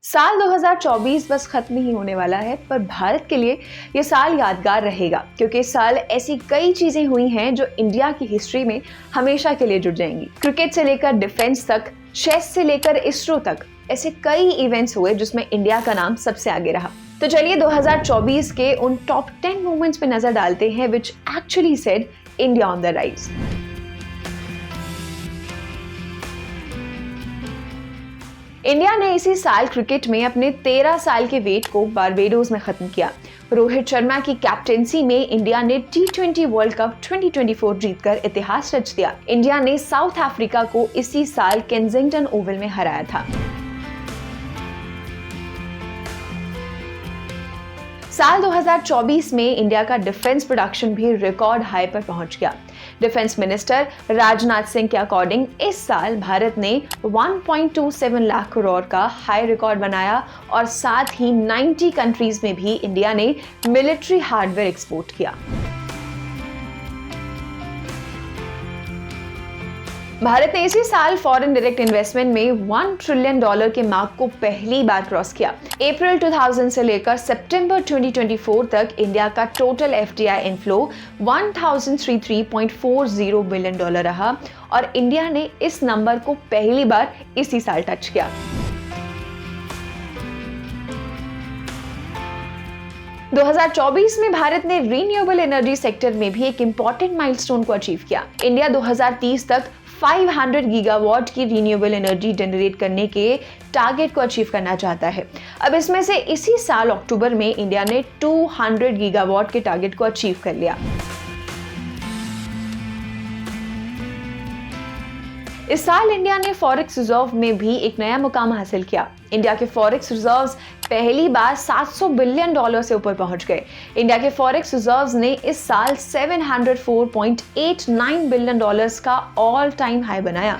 साल 2024 बस खत्म ही होने वाला है, पर भारत के लिए ये साल यादगार रहेगा क्योंकि इस साल ऐसी कई चीजें हुई हैं जो इंडिया की हिस्ट्री में हमेशा के लिए जुड़ जाएंगी। क्रिकेट से लेकर डिफेंस तक, चेस से लेकर इसरो तक, ऐसे कई इवेंट्स हुए जिसमें इंडिया का नाम सबसे आगे रहा। तो चलिए 2024 के उन टॉप 10 मूवमेंट्स पे नजर डालते हैं which actually said India on the rise. India ने इसी साल क्रिकेट में अपने 13 साल के वेट को बारबेडोस में खत्म किया। रोहित शर्मा की कैप्टेंसी में इंडिया ने T20 वर्ल्ड कप 2024 जीतकर इतिहास रच दिया। इंडिया ने साउथ अफ्रीका को इसी साल केंसिंगटन ओवल में हराया था। साल 2024 में इंडिया का डिफेंस प्रोडक्शन भी रिकॉर्ड हाई पर पहुंच गया। डिफेंस मिनिस्टर राजनाथ सिंह के अकॉर्डिंग इस साल भारत ने 1.27 लाख करोड़ का हाई रिकॉर्ड बनाया और साथ ही 90 कंट्रीज में भी इंडिया ने मिलिट्री हार्डवेयर एक्सपोर्ट किया। भारत ने इसी साल फॉरेन डायरेक्ट इन्वेस्टमेंट में $1 ट्रिलियन के मार्क को पहली बार क्रॉस किया। अप्रैल 2000 से लेकर सितंबर 2024 तक इंडिया का टोटल FDI इनफ्लो $1033.40 बिलियन रहा और इंडिया ने इस नंबर को पहली बार इसी साल टच किया। – 2024 में भारत ने रीन्यूएबल एनर्जी सेक्टर में भी एक इंपॉर्टेंट माइलस्टोन को अचीव किया। इंडिया 2030 तक 500 गीगावाट की रीन्यूएबल एनर्जी जनरेट करने के टारगेट को अचीव करना चाहता है। अब इसमें से इसी साल अक्टूबर में इंडिया ने 200 गीगावाट के टारगेट को अचीव कर लिया। इस साल इंडिया ने फॉरेक्स रिजर्व में भी एक नया मुकाम हासिल किया। इंडिया के फॉरेक्स रिजर्व्स पहली बार $700 बिलियन से ऊपर पहुंच गए। इंडिया के फॉरेक्स रिजर्व्स ने इस साल $704.89 बिलियन का ऑल टाइम हाई बनाया।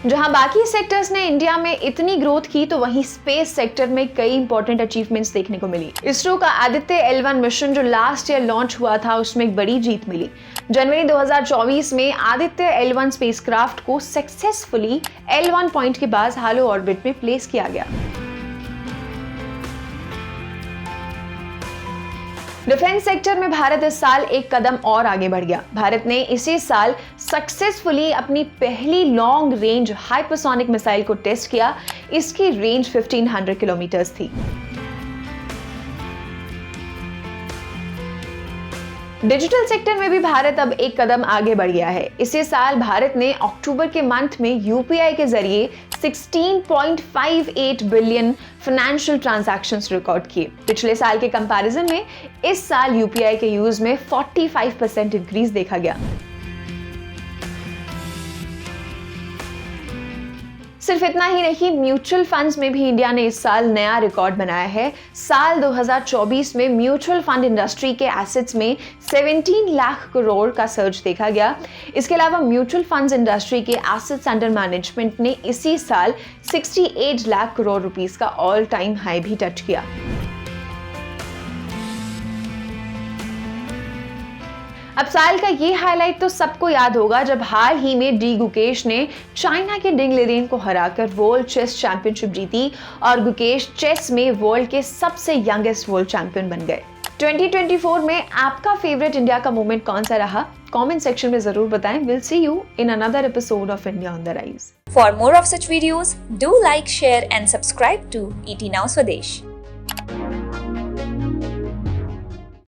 जहां बाकी सेक्टर्स ने इंडिया में इतनी ग्रोथ की, तो वहीं स्पेस सेक्टर में कई इंपॉर्टेंट अचीवमेंट्स देखने को मिली। इसरो का आदित्य L1 मिशन जो लास्ट ईयर लॉन्च हुआ था, उसमें एक बड़ी जीत मिली। जनवरी 2024 में आदित्य L1 स्पेसक्राफ्ट को सक्सेसफुली L1 पॉइंट के बाद हालो ऑर्बिट में प्लेस किया गया। डिफेंस सेक्टर में भारत इस साल एक कदम और आगे बढ़ गया। भारत ने इसी साल सक्सेसफुली अपनी पहली लॉन्ग रेंज हाइपरसोनिक मिसाइल को टेस्ट किया। इसकी रेंज 1500 किलोमीटर थी। डिजिटल सेक्टर में भी भारत अब एक कदम आगे बढ़ गया है। इसी साल भारत ने अक्टूबर के मंथ में UPI के जरिए 16.58 बिलियन फाइनेंशियल ट्रांजैक्शंस रिकॉर्ड किए। पिछले साल के कंपैरिजन में इस साल UPI के यूज में 45% इंक्रीज देखा गया। सिर्फ इतना ही नहीं, म्यूचुअल फंड्स में भी इंडिया ने इस साल नया रिकॉर्ड बनाया है। साल 2024 में म्यूचुअल फंड इंडस्ट्री के एसेट्स में 17 लाख करोड़ का सर्ज देखा गया। इसके अलावा म्यूचुअल फंड्स इंडस्ट्री के एसेट्स अंडर मैनेजमेंट ने इसी साल 68 लाख करोड़ रुपीस का ऑल टाइम हाई भी टच किया। अब साल का ये हाईलाइट तो सबको याद होगा जब हाल ही में डी गुकेश ने चाइना के डिंग लिरेन को हराकर वर्ल्ड चेस चैंपियनशिप जीती और गुकेश चेस में वर्ल्ड के सबसे यंगेस्ट वर्ल्ड चैंपियन बन गए। 2024 में आपका फेवरेट इंडिया का मोमेंट कौन सा रहा? कमेंट सेक्शन में जरूर बताएं। Will see you in another episode of India on the rise. For more of such videos, do like, share and subscribe to ET Now Swadesh.